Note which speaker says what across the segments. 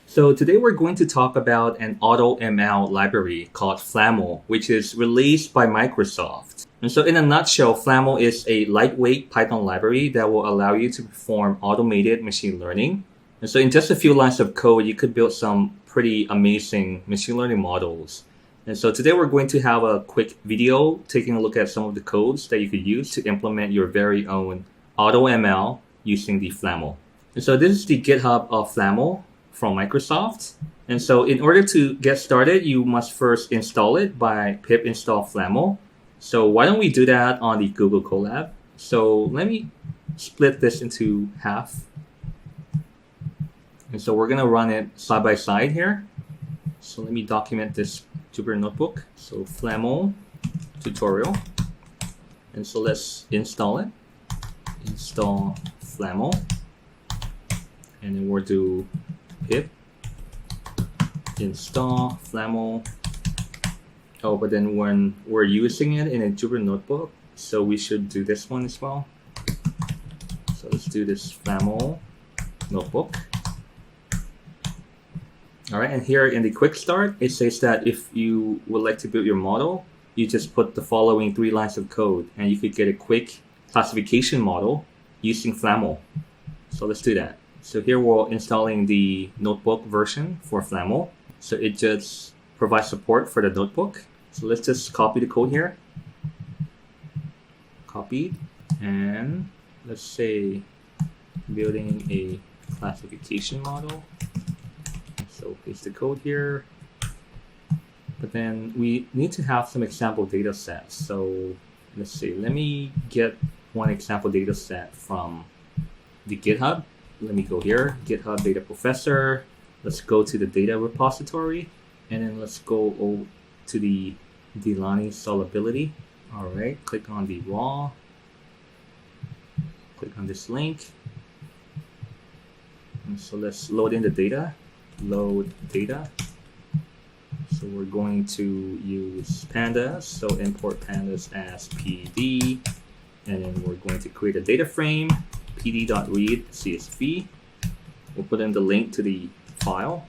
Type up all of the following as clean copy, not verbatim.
Speaker 1: So today we're going to talk about an AutoML library called FLAML, which is released by Microsoft. And so in a nutshell, FLAML is a lightweight Python library that will allow you to perform automated machine learning. And so in just a few lines of code, you could build some pretty amazing machine learning models. And so today we're going to have a quick video taking a look at some of the codes that you could use to implement your very own AutoML using the FLAML. And so this is the GitHub of FLAML from Microsoft. And so in order to get started, you must first install it by pip install FLAML. So why don't we do that on the Google Colab? So let me split this into half. And so we're going to run it side by side here. So let me document this Jupyter Notebook. So FLAML tutorial. And so let's install it. Install FLAML. And then we'll do pip install FLAML. Oh, but then when we're using it in a Jupyter Notebook, so we should do this one as well. So let's do this FLAML notebook. All right, and here in the quick start, it says that if you would like to build your model, you just put the following 3 lines of code and you could get a quick classification model using FLAML. So let's do that. So here we're installing the notebook version for FLAML. So it just provides support for the notebook. So let's just copy the code here. Copied. And let's say building a classification model. So paste the code here. But then we need to have some example data sets. So let's see, let me get one example data set from the GitHub. Let me go here, GitHub Data Professor. Let's go to the data repository. And then let's go to the Delani solubility. All right, click on the raw. Click on this link. And so let's load in the data. Load data. So we're going to use pandas. So import pandas as PD. And then we're going to create a data frame. pd.read CSV. We'll put in the link to the file.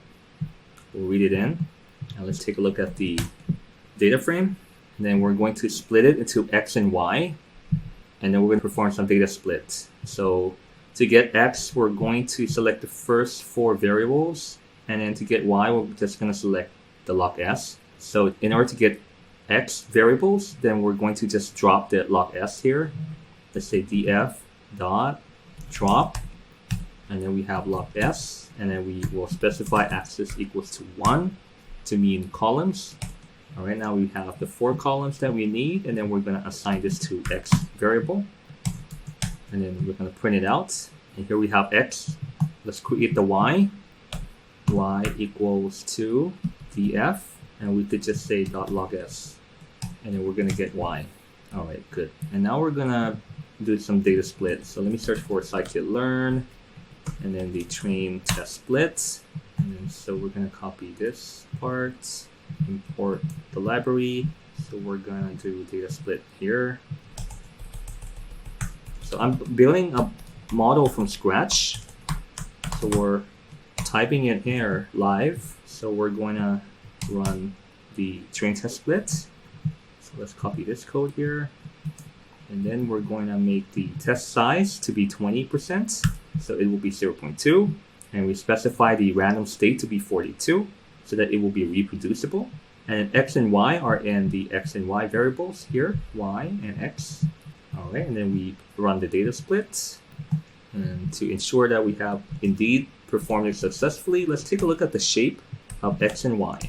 Speaker 1: We'll read it in. And let's take a look at the data frame. And then we're going to split it into X and Y. And then we're going to perform some data split. So to get X, we're going to select the first 4 variables. And then to get Y, we're just going to select the log S. So in order to get X variables, then we're going to just drop the log S here. Let's say df dot drop, and then we have log S, and then we will specify axis equals to 1 to mean columns. All right, now we have the 4 columns that we need, and then we're going to assign this to X variable, and then we're going to print it out. And here we have X. Let's create the Y. Y equals to df, and we could just say dot log S, and then we're going to get Y. All right, good. And now we're going to do some data split. So let me search for scikit-learn, and then the train test split. And then so we're going to copy this part, import the library. So we're going to do data split here. So I'm building a model from scratch. So we're typing it here live. So we're going to run the train test split. So let's copy this code here. And then we're going to make the test size to be 20%. So it will be 0.2. And we specify the random state to be 42 so that it will be reproducible. And X and Y are in the X and Y variables here, Y and X. All right, and then we run the data split. And to ensure that we have indeed performed it successfully, let's take a look at the shape of X and Y.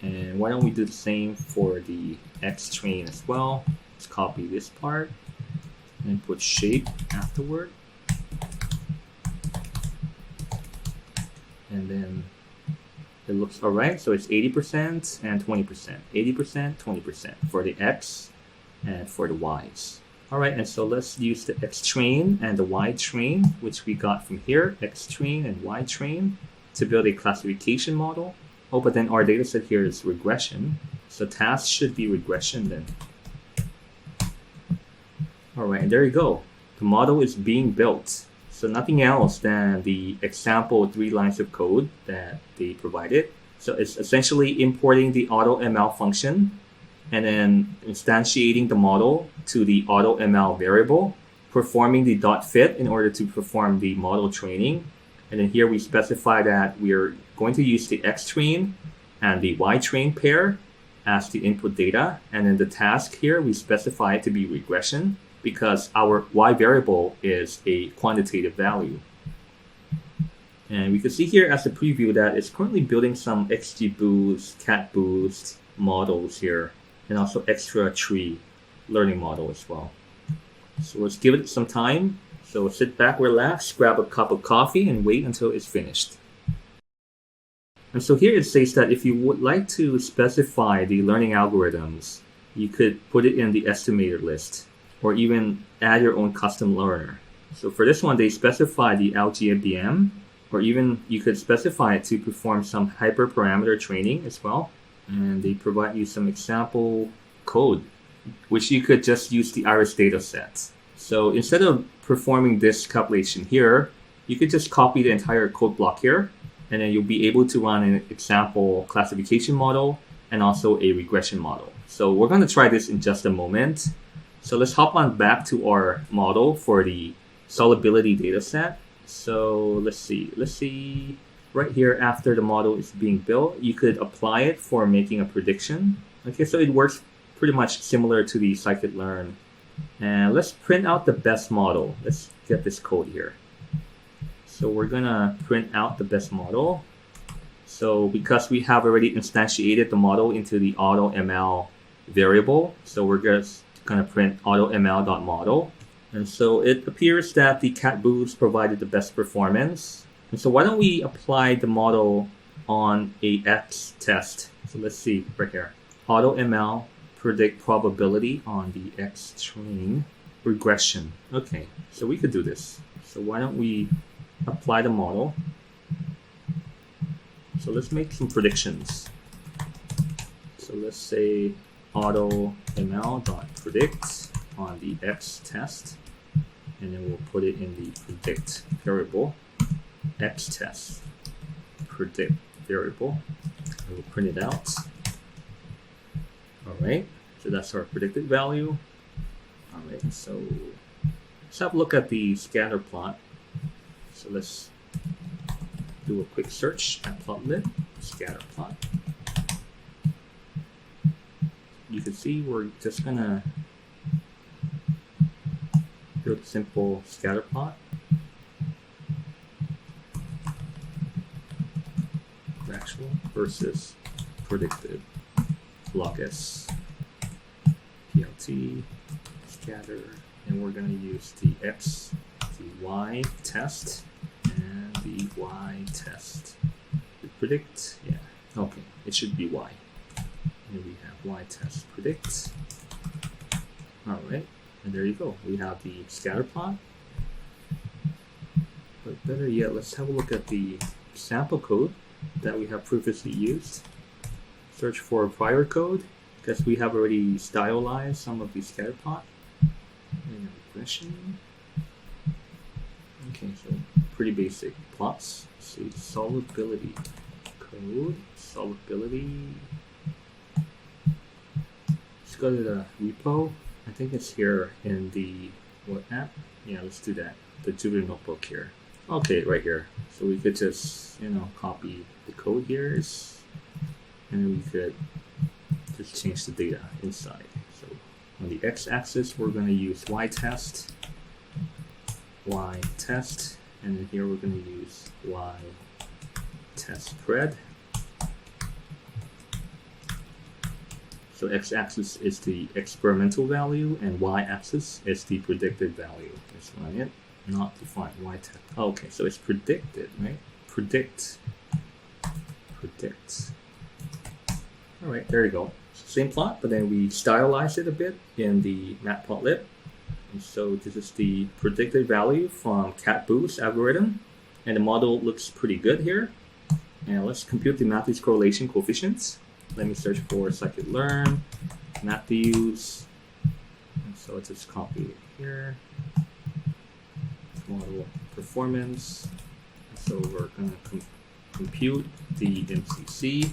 Speaker 1: And why don't we do the same for the X train as well? Let's copy this part and put shape afterward. And then it looks all right. So it's 80% and 20%. 80%, 20% for the X and for the Ys. All right, and so let's use the X train and the Y train, which we got from here, X train and Y train, to build a classification model. Oh, but then our data set here is regression. So task should be regression then. All right, and there you go. The model is being built. So So nothing else than the example 3 lines of code that they provided. So it's essentially importing the AutoML function and then instantiating the model to the AutoML variable, performing the .fit in order to perform the model training. And then here we specify that we are going to use the X-train and the Y-train pair as the input data. And then the task here, we specify it to be regression because our Y variable is a quantitative value. And we can see here as a preview that it's currently building some XGBoost, CatBoost models here, and also extra tree learning model as well. So let's give it some time. So sit back, relax, grab a cup of coffee, and wait until it's finished. And so here it says that if you would like to specify the learning algorithms, you could put it in the estimator list, or even add your own custom learner. So for this one, they specify the LGMBM, or even you could specify it to perform some hyperparameter training as well. And they provide you some example code, which you could just use the iris dataset. So instead of performing this calculation here, you could just copy the entire code block here, and then you'll be able to run an example classification model and also a regression model. So we're going to try this in just a moment. So let's hop on back to our model for the solubility dataset. So let's see. Right here, after the model is being built, you could apply it for making a prediction. Okay, so it works pretty much similar to the scikit-learn. And let's print out the best model. Let's get this code here. So we're gonna print out the best model. So because we have already instantiated the model into the AutoML variable, so we're just gonna print AutoML.model. And so it appears that the CatBoost provided the best performance. And so why don't we apply the model on a X test? So let's see right here. AutoML predict probability on the X train regression. Okay, so we could do this. So why don't we apply the model? So let's make some predictions. So let's say AutoML.predict on the X test, and then we'll put it in the predict variable. X test predict variable. We'll print it out. All right, so that's our predicted value. All right, so let's have a look at the scatter plot. So let's do a quick search at plotlit, scatter plot. You can see we're just gonna build a simple scatter plot. Actual versus predicted. Log S, PLT, scatter, and we're going to use the X, the Y test, and the Y test. The predict, yeah, okay, it should be Y. And we have Y test predict. All right, and there you go. We have the scatter plot. But better yet, let's have a look at the sample code that we have previously used. Search for prior code because we have already stylized some of the scatter plot and regression. Okay, so pretty basic plots. Let's see, solubility code, solubility. Let's go to the repo. I think it's here in the what app? Yeah, let's do that. The Jupyter notebook here. Okay, right here. So we could just, copy the code here, and we could just change the data inside. So on the x-axis, we're going to use y-test, and then here we're going to use y-test pred. So x-axis is the experimental value, and y-axis is the predicted value. Let's run it. Not defined. Y-test. Oh, okay, so it's predicted, right? Predict. All right, there you go. Same plot, but then we stylized it a bit in the matplotlib. And so this is the predicted value from CatBoost algorithm, and the model looks pretty good here. And let's compute the Matthews correlation coefficients. Let me search for scikit-learn, Matthews. And so let's just copy it here. Model performance. So we're gonna compute the MCC.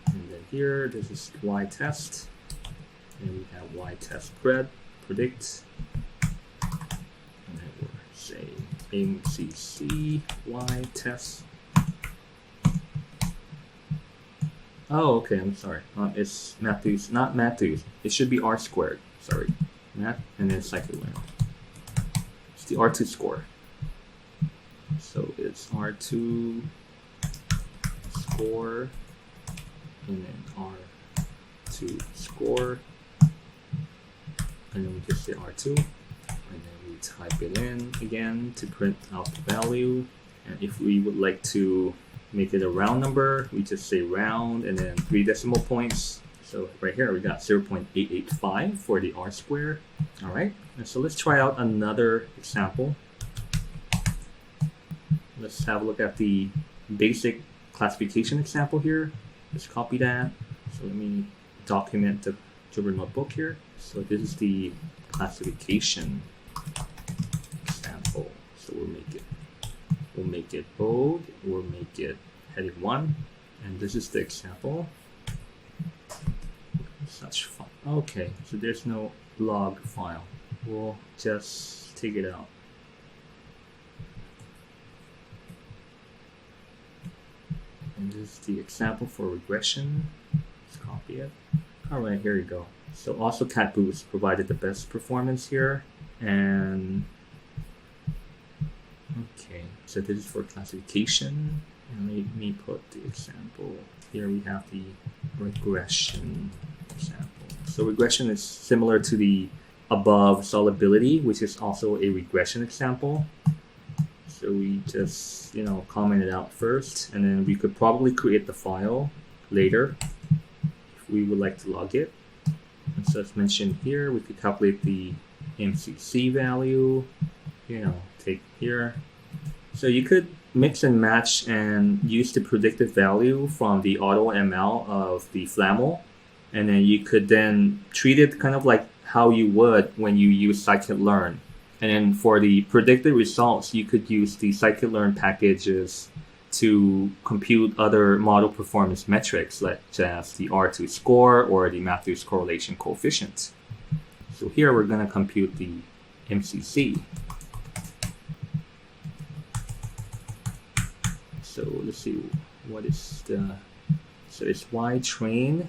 Speaker 1: And then here, this is y test. And we have y test predict. And then we'll say MCC y test. Oh, okay, I'm sorry. It's Matthews, not Matthews. It should be R squared. Sorry. Math and then scikit-learn. It's the R2 score. So it's R2 score and then R2 score. And then we just say R2. And then we type it in again to print out the value. And if we would like to make it a round number, we just say round and then 3 decimal points. So right here we got 0.885 for the R square. All right, and so let's try out another example. Let's have a look at the basic classification example here. Let's copy that. So let me document the Jupyter notebook here. So this is the classification example. So we'll make it bold, we'll make it heading 1, and this is the example. Such fun. Okay, so there's no log file. We'll just take it out. And this is the example for regression. Let's copy it. All right, here you go. So also Cat Boost provided the best performance here, and okay, so this is for classification. And let me put the example. Here we have the regression example. So regression is similar to the above solubility, which is also a regression example. So we just, comment it out first, and then we could probably create the file later if we would like to log it. And so as mentioned here, we could calculate the MCC value, take here. So you could mix and match and use the predicted value from the AutoML of the FLAML, and then you could then treat it kind of like how you would when you use scikit-learn. And then for the predicted results, you could use the scikit-learn packages to compute other model performance metrics, such as the R2 score or the Matthews correlation coefficient. So here we're going to compute the MCC. So let's see, what is so it's Y train.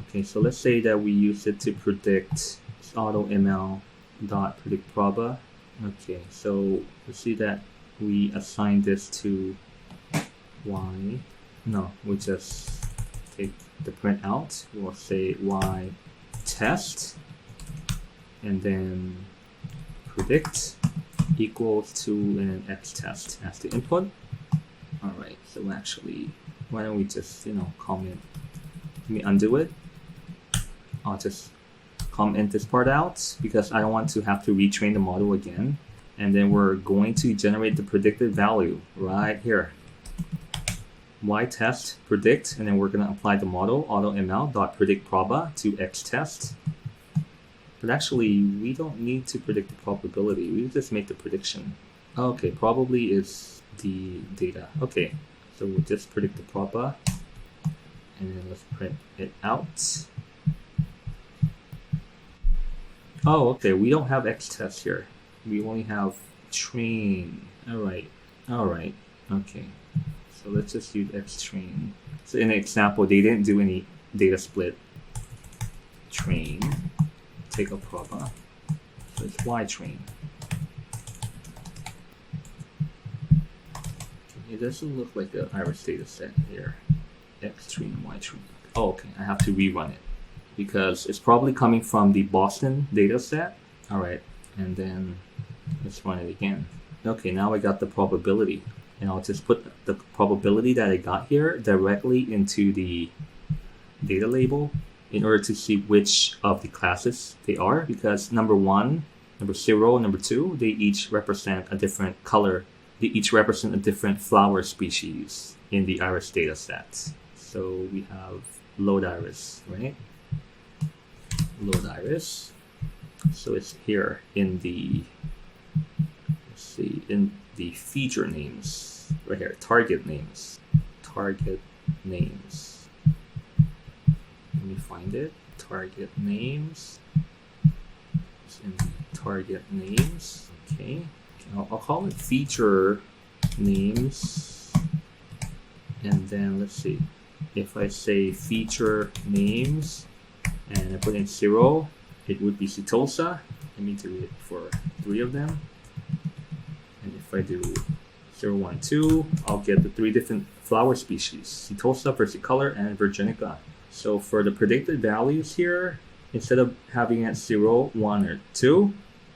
Speaker 1: Okay, so let's say that we use it to predict AutoML dot predict proba. Okay, so let's see that we assign this to Y. No, we just take the print out. We'll say Y test and then predict equals to and then X test as the input. All right, so actually, why don't we just, comment, let me undo it. I'll just comment this part out because I don't want to have to retrain the model again. And then we're going to generate the predicted value right here. Y test predict, and then we're going to apply the model AutoML.predict proba to X test. But actually, we don't need to predict the probability. We just make the prediction. Okay, probably is the data. Okay, so we'll just predict the proba, and then let's print it out. Oh, okay, we don't have X test here. We only have train. All right, okay. So let's just use X train. So in the example, they didn't do any data split. Train, take a proba. So it's Y train. It doesn't look like the iris data set here. X train, Y train. Oh, okay, I have to rerun it because it's probably coming from the Boston data set. All right, and then let's run it again. Okay, now I got the probability. And I'll just put the probability that I got here directly into the data label in order to see which of the classes they are, because number 1, number 0, number 2, they each represent a different color. They each represent a different flower species in the iris data set. So we have load iris, right? Load iris. So it's here in the see, in the feature names, right here, target names. Let me find it. Target names. It's in the target names. Okay. I'll call it feature names. And then let's see. If I say feature names and I put in 0, it would be setosa. Let me do it for 3 of them. And if I do 0, 1, 2, I'll get the 3 different flower species, setosa, versicolor, and virginica. So for the predicted values here, instead of having it 0, 1, or 2,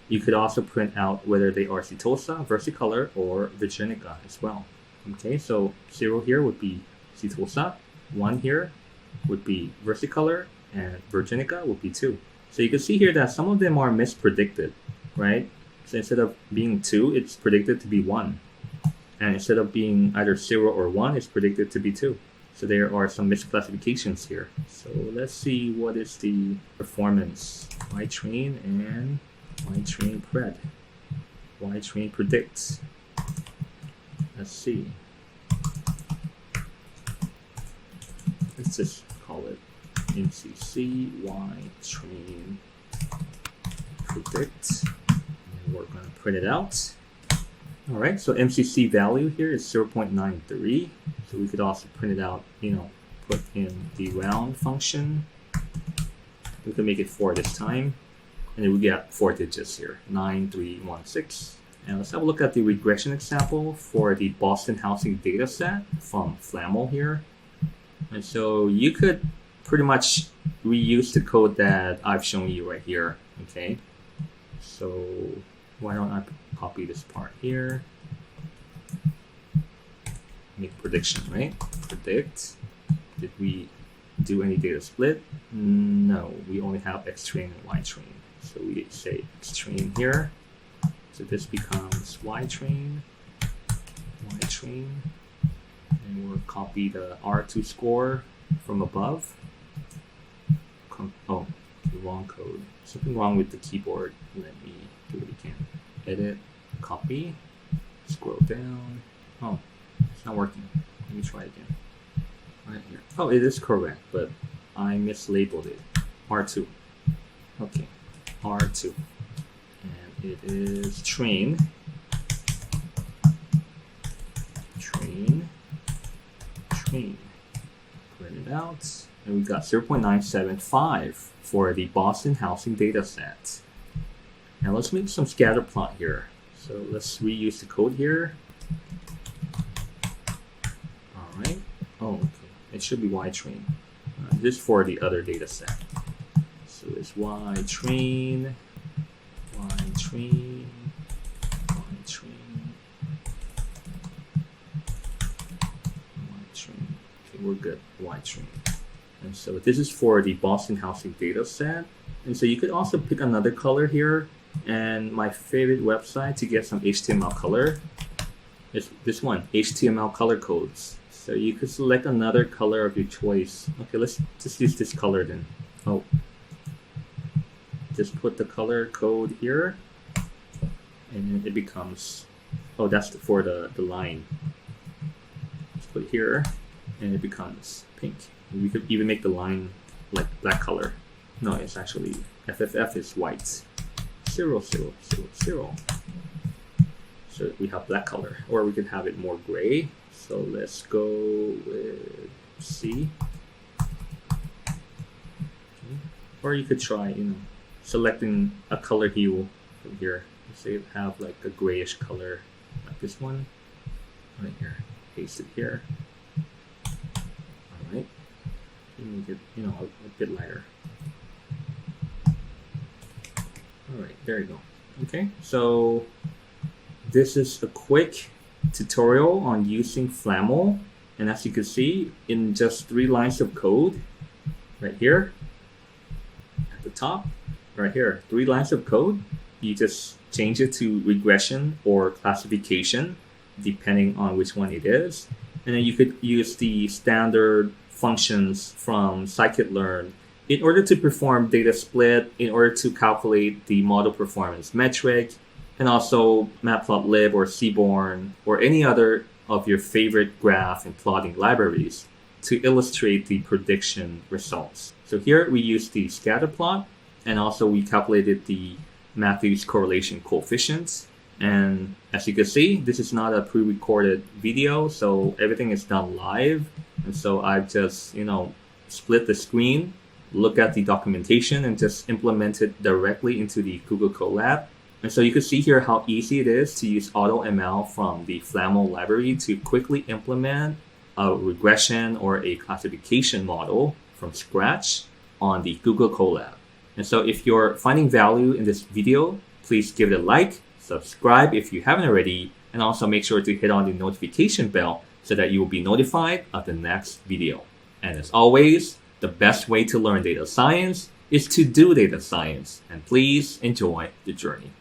Speaker 1: you could also print out whether they are setosa, versicolor, or virginica as well. Okay, so 0 here would be setosa, 1 here would be versicolor, and virginica would be 2. So you can see here that some of them are mispredicted, right? So instead of being 2, it's predicted to be 1. And instead of being either 0 or 1, it's predicted to be 2. So there are some misclassifications here. So let's see what is the performance. Y-train and Y-train pred. Y-train predicts. Let's see. Let's just call it MCC Y-train predict. And we're going to print it out. All right, so MCC value here is 0.93. So we could also print it out, put in the round function. We can make it 4 this time. And then we get 4 digits here, 9316. And let's have a look at the regression example for the Boston housing data set from FLAML here. And so you could pretty much reuse the code that I've shown you right here, okay? So why don't I copy this part here? Make prediction, right? Predict. Did we do any data split? No, we only have X train and Y train. So we say X train here. So this becomes Y train, and we'll copy the R2 score from above. Oh, the wrong code. Something wrong with the keyboard. Let me do it again. Edit, copy, scroll down. Oh, it's not working. Let me try again. Right here. Oh, it is correct, but I mislabeled it. R2. Okay, R2. And it is train. Print it out. And we got 0.975 for the Boston housing data set. Now let's make some scatter plot here. So let's reuse the code here. All right. Oh, okay. It should be Y train. This is for the other data set. So it's Y train. Okay, we're good. Y train. And so this is for the Boston housing data set. And so you could also pick another color here. And my favorite website to get some HTML color is this one, HTML color codes. So you could select another color of your choice. Okay, let's just use this color then. Oh, just put the color code here, and it becomes, oh, that's for the line. Let's put it here, and it becomes pink. We could even make the line like black color. No, it's actually FFF is white. 0, 0, 0, 0. So we have black color, or we could have it more gray. So let's go with C. Okay. Or you could try, selecting a color hue from here. Let's say have like a grayish color, like this one, right here. Paste it here. All right. Make it, a bit lighter. All right, there you go. Okay, so this is a quick tutorial on using FLAML, and as you can see, in just 3 lines of code, right here at the top, right here, 3 lines of code, you just change it to regression or classification, depending on which one it is, and then you could use the standard functions from scikit-learn in order to perform data split, in order to calculate the model performance metric, and also Matplotlib or Seaborn or any other of your favorite graph and plotting libraries to illustrate the prediction results. So here we use the scatter plot, and also we calculated the Matthews correlation coefficients. And as you can see, this is not a pre-recorded video, so everything is done live. And so I've just, split the screen, look at the documentation, and just implement it directly into the Google Colab. And so you can see here how easy it is to use AutoML from the FLAML library to quickly implement a regression or a classification model from scratch on the Google Colab. And so if you're finding value in this video, please give it a like, subscribe if you haven't already, and also make sure to hit on the notification bell so that you will be notified of the next video. And as always, the best way to learn data science is to do data science. And please enjoy the journey.